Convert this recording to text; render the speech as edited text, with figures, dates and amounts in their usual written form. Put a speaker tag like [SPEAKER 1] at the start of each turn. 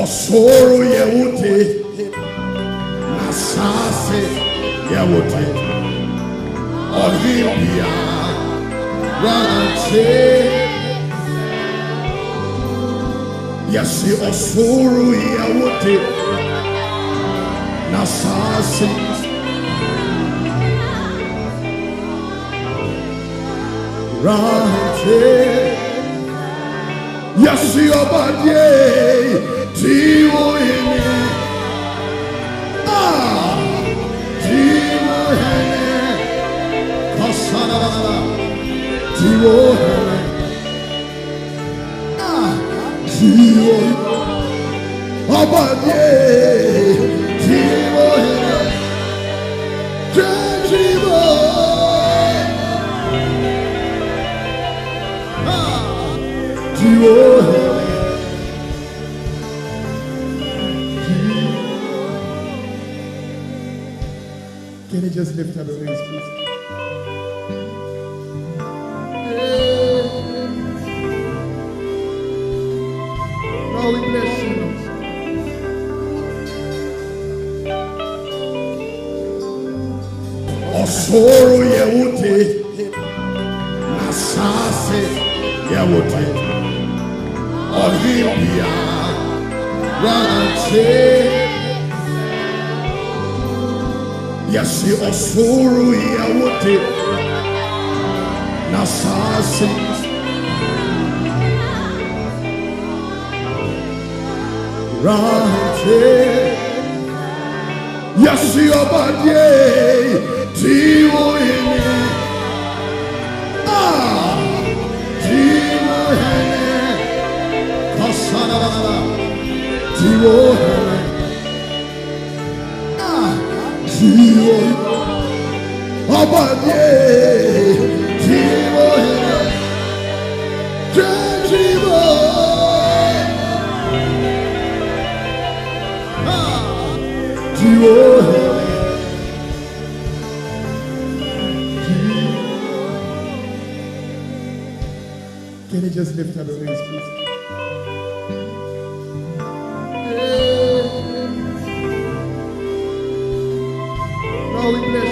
[SPEAKER 1] Osoro Yewute Nasase Yewute Ohimbia Ranche Yasi Osoro Yewute Nasase Ranche Yasi Obadye Tiwo hene Tiwo hene Kasana Tiwo hene Tiwo Obadye Tiwo hene Tiwo Tiwo hene. Can you just lift up your hands, please? Lord, we bless you. Osoro Yewute Nasase Yewute Ohimbia Ranche Yasi Osoro Yewute Nasase Ranche Yasi Obadye Tiwo hene Tiwo hene Kasana Tiwo hene Tiwo Obadye Tiwo hene Tiwo Tiwo hene. Can you just lift up your hands, please? Lord, we bless